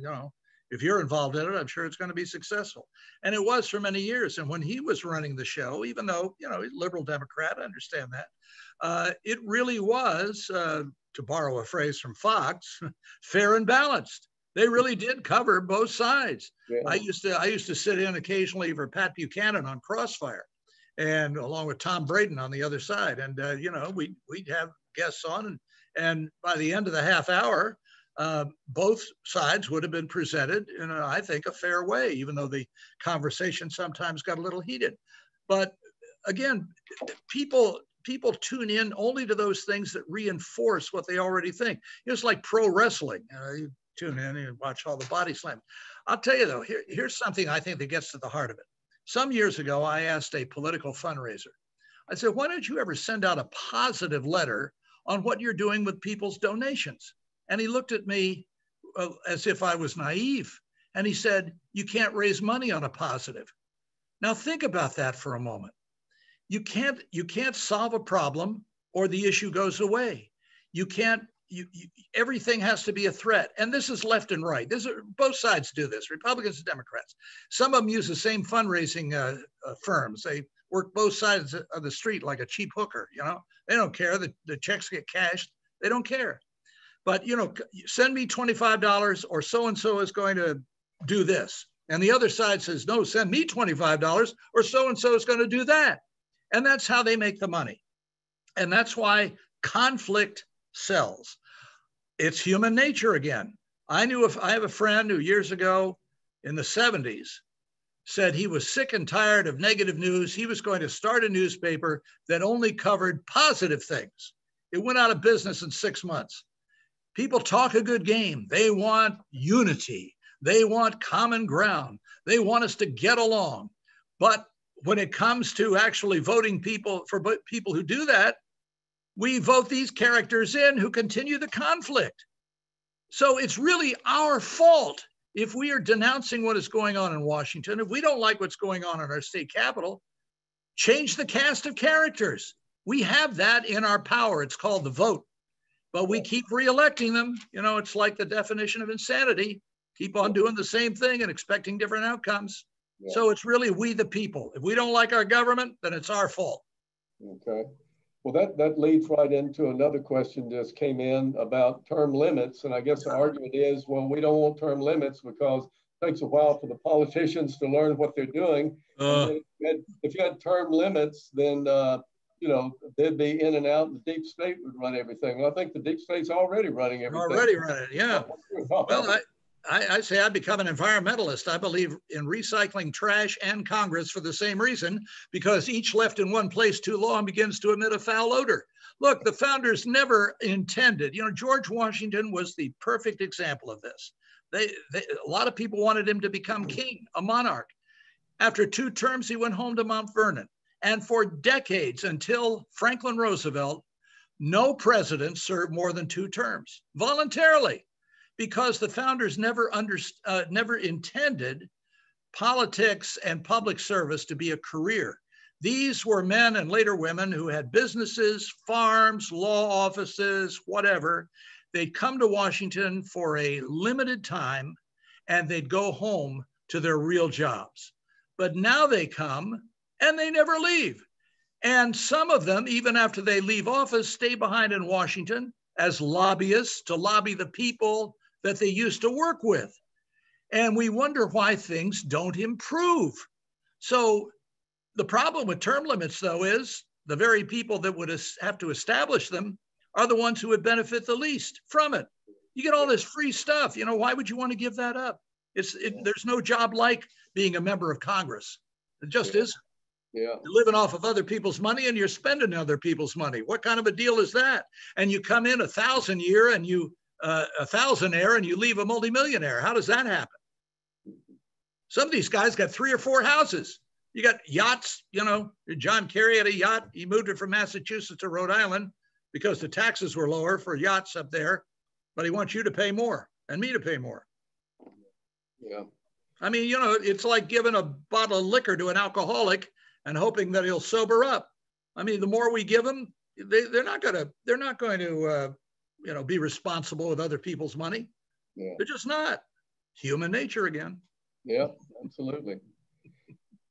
if you're involved in it, I'm sure it's going to be successful. And it was for many years. And when he was running the show, even though, he's a liberal Democrat, I understand that, it really was, to borrow a phrase from Fox, fair and balanced. They really did cover both sides. Yeah. I used to sit in occasionally for Pat Buchanan on Crossfire, and along with Tom Braden on the other side. And, we'd have guests on, and by the end of the half hour, both sides would have been presented in, I think, a fair way, even though the conversation sometimes got a little heated. But again, people tune in only to those things that reinforce what they already think. It's like pro wrestling. You tune in and watch all the body slams. I'll tell you though, here's something I think that gets to the heart of it. Some years ago, I asked a political fundraiser, I said, why don't you ever send out a positive letter on what you're doing with people's donations? And he looked at me as if I was naive. And he said, you can't raise money on a positive. Now think about that for a moment. You can't solve a problem or the issue goes away. Everything has to be a threat. And this is left and right. Both sides do this, Republicans and Democrats. Some of them use the same fundraising firms. They work both sides of the street like a cheap hooker, They don't care. The checks get cashed. They don't care. But, send me $25 or so-and-so is going to do this. And the other side says, no, send me $25 or so-and-so is going to do that. And that's how they make the money. And that's why conflict sells. It's human nature again. I have a friend who years ago in the 70s said he was sick and tired of negative news. He was going to start a newspaper that only covered positive things. It went out of business in 6 months. People talk a good game. They want unity. They want common ground. They want us to get along. But when it comes to actually voting for people who do that, we vote these characters in who continue the conflict. So it's really our fault if we are denouncing what is going on in Washington. If we don't like what's going on in our state capital, change the cast of characters. We have that in our power. It's called the vote. But we keep reelecting them. It's like the definition of insanity. Keep on doing the same thing and expecting different outcomes. Yeah. So it's really we the people. If we don't like our government, then it's our fault. Okay. Well, that leads right into another question just came in about term limits. And I guess the argument is, well, we don't want term limits because it takes a while for the politicians to learn what they're doing. If you had term limits, then they'd be in and out, and the deep state would run everything. Well, I think the deep state's already running everything. Already running, yeah. Well, I say I become an environmentalist. I believe in recycling trash and Congress for the same reason, because each left in one place too long begins to emit a foul odor. Look, the founders never intended, George Washington was the perfect example of this. A lot of people wanted him to become king, a monarch. After 2 terms, he went home to Mount Vernon. And for decades, until Franklin Roosevelt, no president served more than 2 terms voluntarily, because the founders never intended politics and public service to be a career. These were men and later women who had businesses, farms, law offices, whatever. They'd come to Washington for a limited time and they'd go home to their real jobs. But now they come and they never leave. And some of them, even after they leave office, stay behind in Washington as lobbyists to lobby the people that they used to work with. And we wonder why things don't improve. So the problem with term limits, though, is the very people that would have to establish them are the ones who would benefit the least from it. You get all this free stuff. Why would you want to give that up? There's no job like being a member of Congress. It just isn't. Yeah. You're living off of other people's money and you're spending other people's money. What kind of a deal is that? And you come in 1,000 a year and you a thousandaire and you leave a multimillionaire. How does that happen? Some of these guys got 3 or 4 houses. You got yachts, John Kerry had a yacht. He moved it from Massachusetts to Rhode Island because the taxes were lower for yachts up there, but he wants you to pay more and me to pay more. Yeah. I mean, it's like giving a bottle of liquor to an alcoholic and hoping that he'll sober up. I mean, the more we give him, they're not going to be responsible with other people's money. Yeah. They're just not. Human nature again. Yeah, absolutely.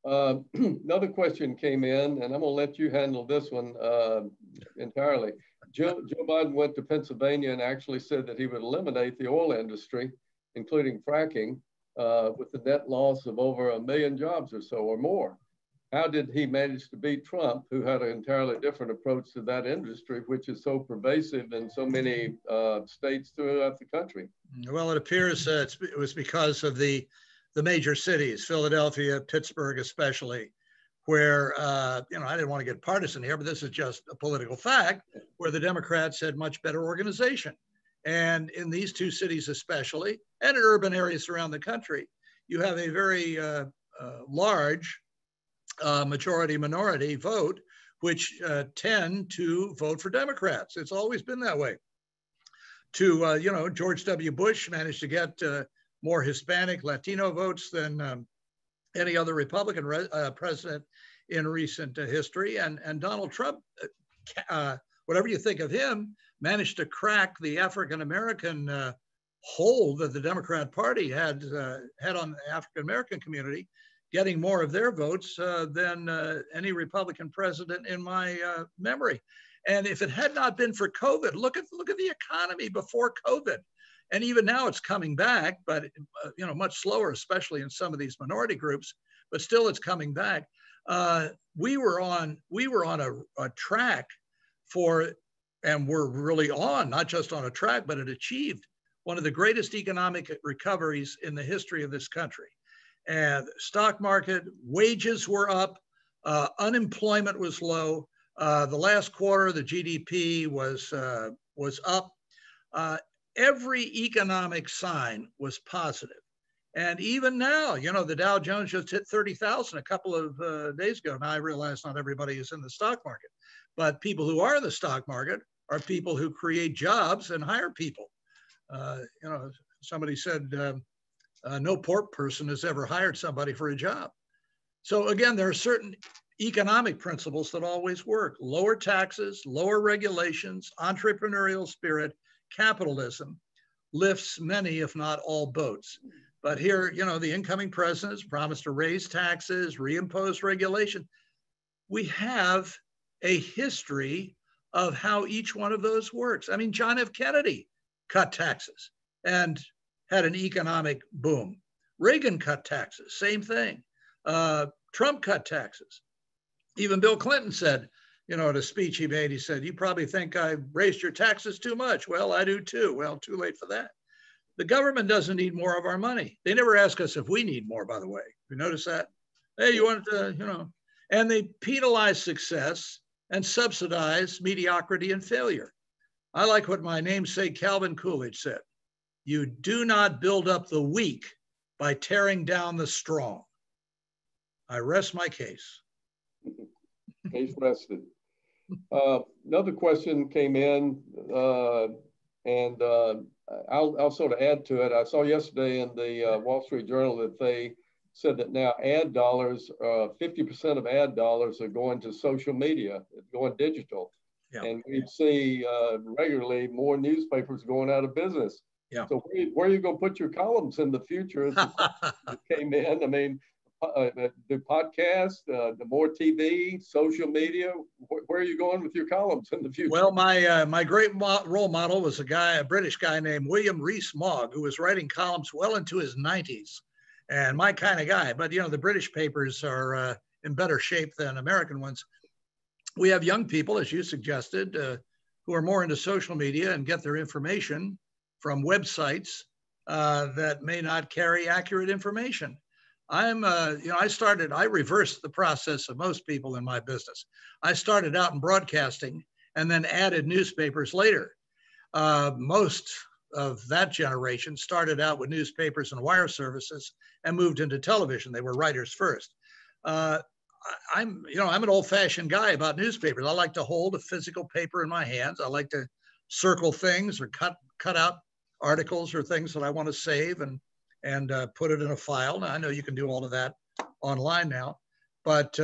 Another question came in, and I'm going to let you handle this one entirely. Joe Biden went to Pennsylvania and actually said that he would eliminate the oil industry, including fracking, with the net loss of over 1 million jobs or so or more. How did he manage to beat Trump, who had an entirely different approach to that industry, which is so pervasive in so many states throughout the country? Well, it appears it was because of the major cities, Philadelphia, Pittsburgh especially, where, I didn't want to get partisan here, but this is just a political fact, where the Democrats had much better organization. And in these two cities especially, and in urban areas around the country, you have a very large majority-minority vote, which tend to vote for Democrats. It's always been that way. George W. Bush managed to get more Hispanic, Latino votes than any other Republican president in recent history. And Donald Trump, whatever you think of him, managed to crack the African-American hold that the Democrat Party had on the African-American community, getting more of their votes than any Republican president in my memory. And if it had not been for COVID, look at the economy before COVID. And even now it's coming back, but much slower, especially in some of these minority groups, but still it's coming back. We were on a track for, and we're really on, not just on a track, but it achieved one of the greatest economic recoveries in the history of this country. And stock market, wages were up, unemployment was low. The last quarter, the GDP was up. Every economic sign was positive. And even now, the Dow Jones just hit 30,000 a couple of days ago. Now I realize not everybody is in the stock market, but people who are in the stock market are people who create jobs and hire people. Somebody said no poor person has ever hired somebody for a job. So again, there are certain economic principles that always work. Lower taxes, lower regulations, entrepreneurial spirit, capitalism lifts many, if not all boats. But here, the incoming president has promised to raise taxes, reimpose regulation. We have a history of how each one of those works. I mean, John F. Kennedy cut taxes and had an economic boom. Reagan cut taxes, same thing. Trump cut taxes. Even Bill Clinton said, at a speech he made, he said, "You probably think I raised your taxes too much." Well, I do too. Well, too late for that. The government doesn't need more of our money. They never ask us if we need more, by the way. You notice that? Hey, you want to, and they penalize success and subsidize mediocrity and failure. I like what my namesake Calvin Coolidge said. You do not build up the weak by tearing down the strong. I rest my case. Case rested. Another question came in, and I'll sort of add to it. I saw yesterday in the Wall Street Journal that they said that now ad dollars, 50% of ad dollars are going to social media, going digital. Yeah. And we see regularly more newspapers going out of business. Yeah. So where are you going to put your columns in the future? That came in. I mean, the podcast, the more TV, social media. Where are you going with your columns in the future? Well, my great role model was a British guy named William Rees-Mogg, who was writing columns well into his 90s, and my kind of guy. But the British papers are in better shape than American ones. We have young people, as you suggested, who are more into social media and get their information from websites that may not carry accurate information. I reversed the process of most people in my business. I started out in broadcasting and then added newspapers later. Most of that generation started out with newspapers and wire services and moved into television. They were writers first. I'm an old-fashioned guy about newspapers. I like to hold a physical paper in my hands. I like to circle things or cut out articles or things that I want to save and put it in a file. Now, I know you can do all of that online now, but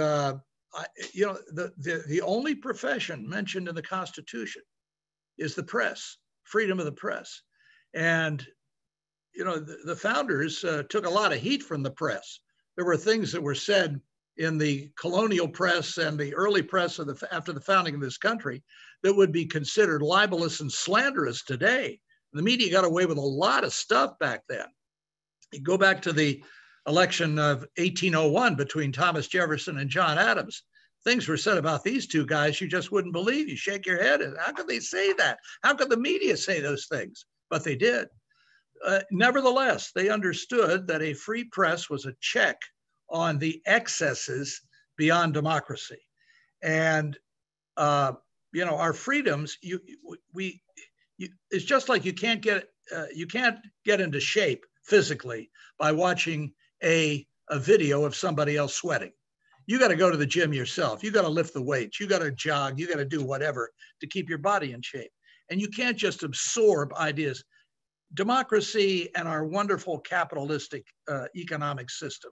the only profession mentioned in the Constitution is the press, freedom of the press. And, the founders took a lot of heat from the press. There were things that were said in the colonial press and the early press after the founding of this country that would be considered libelous and slanderous today. The media got away with a lot of stuff back then. You go back to the election of 1801 between Thomas Jefferson and John Adams. Things were said about these two guys you just wouldn't believe. You shake your head. How could they say that? How could the media say those things? But they did. Nevertheless, they understood that a free press was a check on the excesses beyond democracy. And, our freedoms, it's just like you can't get into shape physically by watching a video of somebody else sweating. You got to go to the gym yourself. You got to lift the weights. You got to jog. You got to do whatever to keep your body in shape. And you can't just absorb ideas. Democracy and our wonderful capitalistic economic system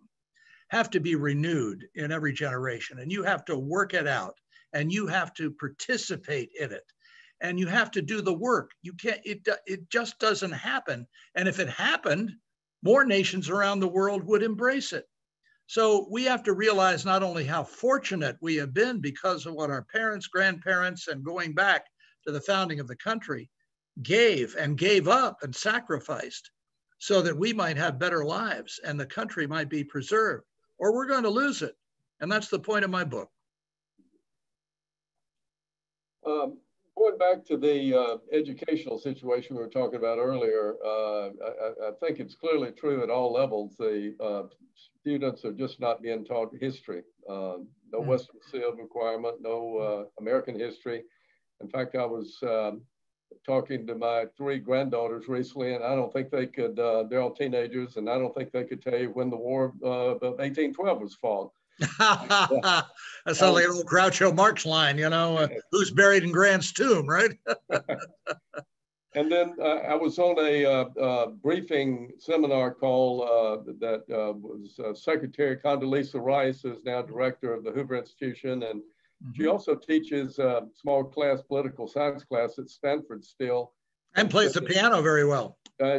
have to be renewed in every generation. And you have to work it out. And you have to participate in it. And you have to do the work. You can't. It just doesn't happen. And if it happened, more nations around the world would embrace it. So we have to realize not only how fortunate we have been because of what our parents, grandparents, and going back to the founding of the country gave up and sacrificed so that we might have better lives and the country might be preserved, or we're going to lose it. And that's the point of my book. Going back to the educational situation we were talking about earlier, I think it's clearly true at all levels. The students are just not being taught history. No Western Civ requirement, no American history. In fact, I was talking to my 3 granddaughters recently, and I don't think they could, they're all teenagers, and I don't think they could tell you when the War of 1812 was fought. That sounds like an old Groucho Marx line, who's buried in Grant's tomb, right? And then I was on a briefing seminar call that was Secretary Condoleezza Rice is now director of the Hoover Institution, and she also teaches small class political science class at Stanford still. And plays the piano very well.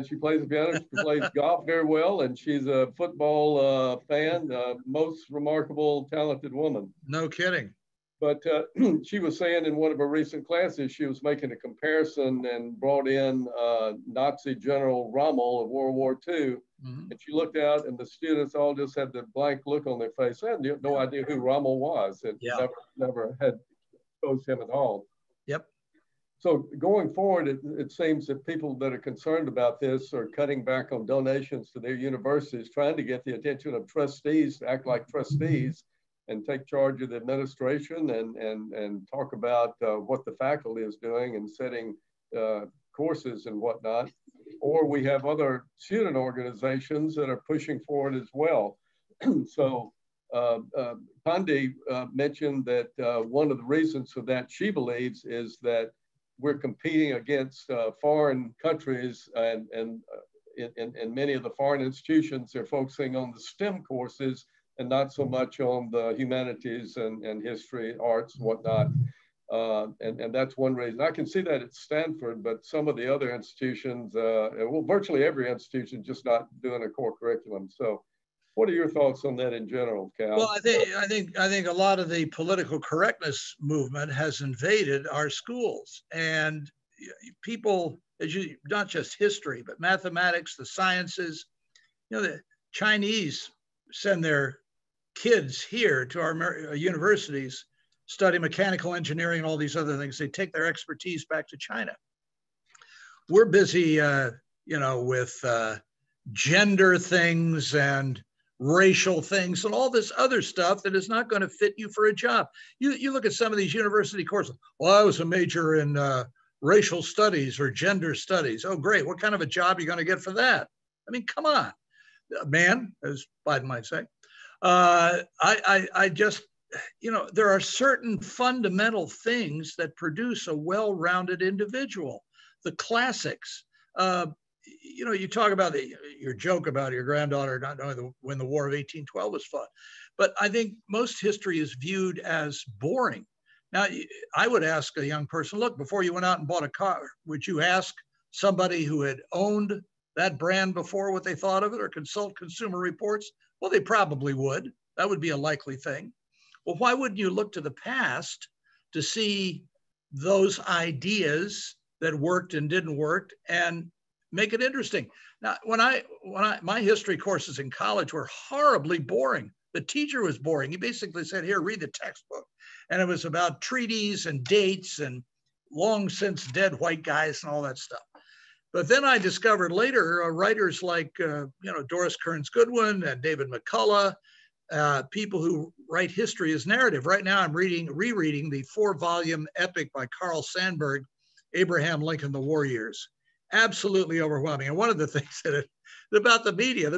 She plays the piano, she plays golf very well, and she's a football fan, most remarkable, talented woman. No kidding. But she was saying in one of her recent classes, she was making a comparison and brought in Nazi General Rommel of World War II. And she looked out and the students all just had the blank look on their face. They had no idea who Rommel was and never had exposed him at all. Yep. So going forward, it seems that people that are concerned about this are cutting back on donations to their universities, trying to get the attention of trustees to act like trustees and take charge of the administration and talk about what the faculty is doing and setting courses and whatnot. Or we have other student organizations that are pushing for it as well. So Pandi mentioned that one of the reasons for that, she believes, is that we're competing against foreign countries, and in many of the foreign institutions, they're focusing on the STEM courses and not so much on the humanities and history, arts, whatnot. And that's one reason. I can see that at Stanford, but some of the other institutions, well, virtually every institution, just not doing a core curriculum. So what are your thoughts on that in general, Cal? Well, I think a lot of the political correctness movement has invaded our schools, and people, not just history, but mathematics, the sciences. The Chinese send their kids here to our universities, study mechanical engineering and all these other things. They take their expertise back to China. We're busy, with gender things and racial things and all this other stuff that is not going to fit you for a job. You look at some of these university courses. Well, I was a major in racial studies or gender studies. Oh, great. What kind of a job are you going to get for that? I mean, come on, man, as Biden might say. I just, there are certain fundamental things that produce a well-rounded individual. The classics, you know, you talk about your joke about your granddaughter not knowing when the War of 1812 was fought, but I think most history is viewed as boring. Now, I would ask a young person, look, before you went out and bought a car, would you ask somebody who had owned that brand before what they thought of it, or consult Consumer Reports? Well, they probably would. That would be a likely thing. Well, why wouldn't you look to the past to see those ideas that worked and didn't work and make it interesting? Now, my history courses in college were horribly boring. The teacher was boring. He basically said, here, read the textbook. And it was about treaties and dates and long since dead white guys and all that stuff. But then I discovered later writers like, Doris Kearns Goodwin and David McCullough, people who write history as narrative. Right now I'm rereading the 4-volume epic by Carl Sandburg, Abraham Lincoln, The War Years. Absolutely overwhelming. And one of the things about the media,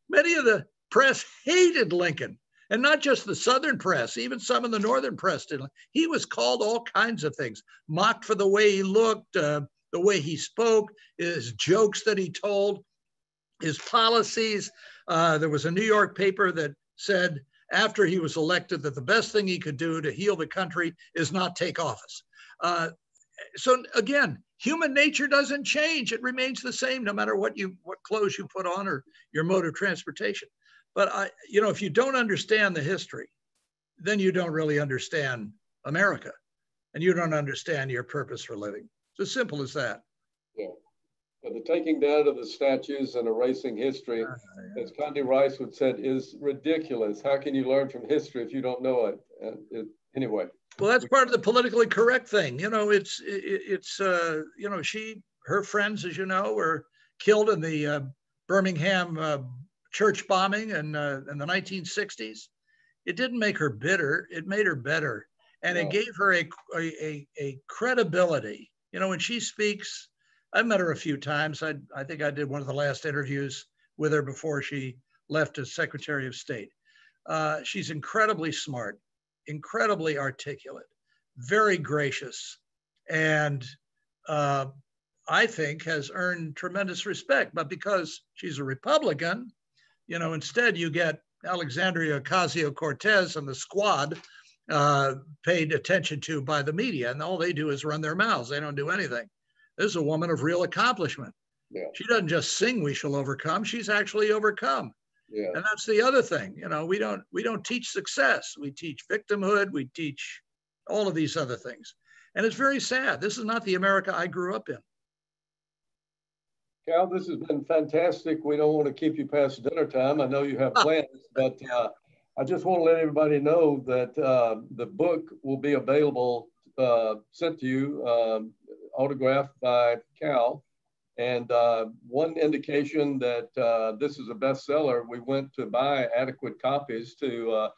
many of the press hated Lincoln, and not just the Southern press, even some in the Northern press did. He was called all kinds of things, mocked for the way he looked, the way he spoke, his jokes that he told, his policies. There was a New York paper that said after he was elected that the best thing he could do to heal the country is not take office. So again, human nature doesn't change. It remains the same no matter what clothes you put on or your mode of transportation. But if you don't understand the history, then you don't really understand America, and you don't understand your purpose for living. It's as simple as that. Yeah. But the taking down of the statues and erasing history, as Condi Rice would said, is ridiculous. How can you learn from history if you don't know it? Anyway. Well, that's part of the politically correct thing. Her friends, as you know, were killed in the Birmingham church bombing in the 1960s. It didn't make her bitter. It made her better. And it gave her a credibility. When she speaks, I've met her a few times. I think I did one of the last interviews with her before she left as Secretary of State. She's incredibly smart, incredibly articulate, very gracious, and I think has earned tremendous respect. But because she's a Republican, instead you get Alexandria Ocasio-Cortez and the squad paid attention to by the media, and all they do is run their mouths. They don't do anything. This is a woman of real accomplishment. Yeah. She doesn't just sing "We Shall Overcome." She's actually overcome. Yeah. And that's the other thing. We don't teach success. We teach victimhood. We teach all of these other things. And it's very sad. This is not the America I grew up in. Cal, this has been fantastic. We don't want to keep you past dinner time. I know you have plans, but I just want to let everybody know that the book will be available, sent to you, autographed by Cal. And one indication that this is a bestseller, we went to buy adequate copies to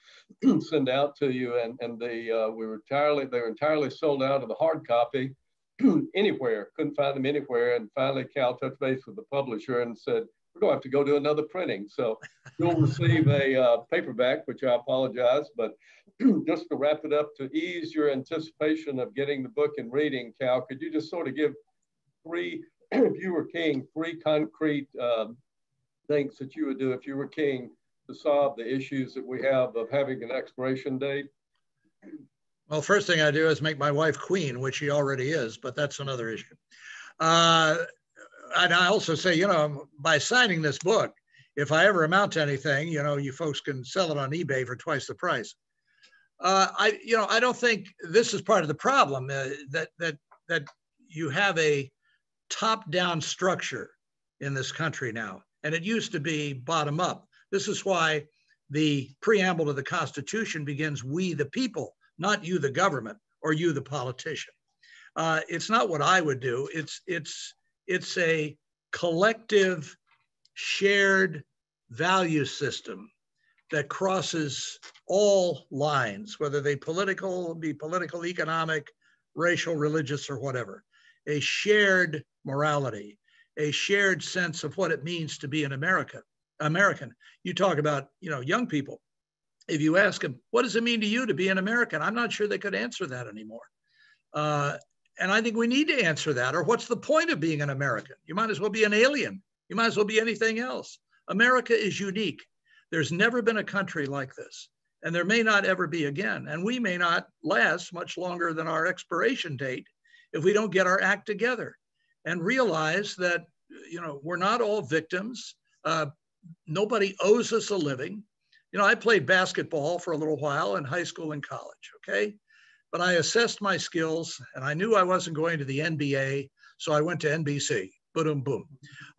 send out to you, and they were entirely sold out of the hard copy anywhere. Couldn't find them anywhere. And finally, Cal touched base with the publisher and said, "We're going to have to go do another printing." So you'll receive a paperback, which I apologize, but just to wrap it up, to ease your anticipation of getting the book and reading, Cal, could you just sort of give if you were king, 3 concrete things that you would do if you were king to solve the issues that we have of having an expiration date? Well, first thing I do is make my wife queen, which she already is, but that's another issue. And I also say, by signing this book, if I ever amount to anything, you folks can sell it on eBay for twice the price. I don't think this is part of the problem, that you have a top-down structure in this country now, and it used to be bottom-up. This is why the preamble to the Constitution begins, "We the people," not "you the government" or "you the politician." It's not what I would do. It's a collective, shared value system that crosses all lines, whether they be political, economic, racial, religious, or whatever. A shared morality, a shared sense of what it means to be an American. You talk about, young people. If you ask them, what does it mean to you to be an American? I'm not sure they could answer that anymore. And I think we need to answer that. Or what's the point of being an American? You might as well be an alien. You might as well be anything else. America is unique. There's never been a country like this. And there may not ever be again. And we may not last much longer than our expiration date if we don't get our act together and realize that, you know, we're not all victims. Nobody owes us a living. You know, I played basketball for a little while in high school and college, okay? But I assessed my skills and I knew I wasn't going to the NBA, so I went to NBC, boom, boom.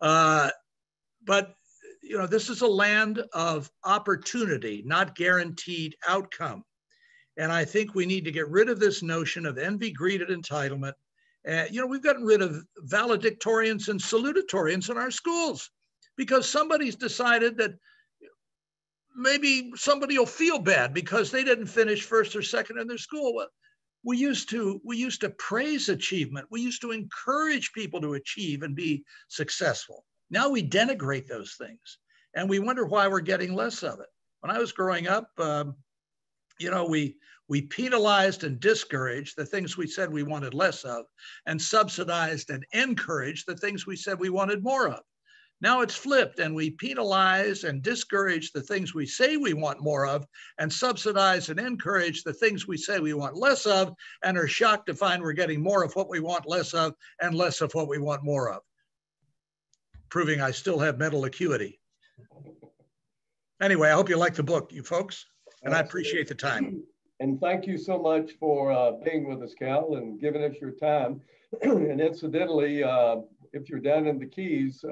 But, you know, this is a land of opportunity, not guaranteed outcome. And I think we need to get rid of this notion of envy, greed, and entitlement. You know, we've gotten rid of valedictorians and salutatorians in our schools because somebody's decided that maybe somebody will feel bad because they didn't finish first or second in their school. Well, we used to praise achievement. We used to encourage people to achieve and be successful. Now we denigrate those things and we wonder why we're getting less of it. When I was growing up, you know, we penalized and discouraged the things we said we wanted less of and subsidized and encouraged the things we said we wanted more of. Now it's flipped and we penalize and discourage the things we say we want more of and subsidize and encourage the things we say we want less of and are shocked to find we're getting more of what we want less of and less of what we want more of. Proving I still have mental acuity. Anyway, I hope you like the book, you folks, and I appreciate the time. And thank you so much for being with us, Cal, and giving us your time. And incidentally, if you're down in the Keys,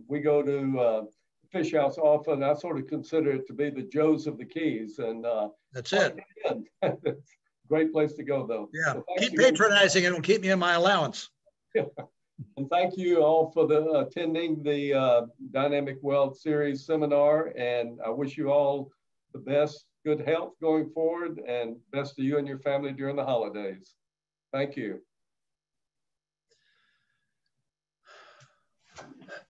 we go to Fish House often. I sort of consider it to be the Joe's of the Keys. And that's it. Great place to go, though. Yeah, so keep patronizing it. It'll keep me in my allowance. Yeah. And thank you all for attending the Dynamic Wealth Series seminar. And I wish you all the best, good health going forward, and best to you and your family during the holidays. Thank you.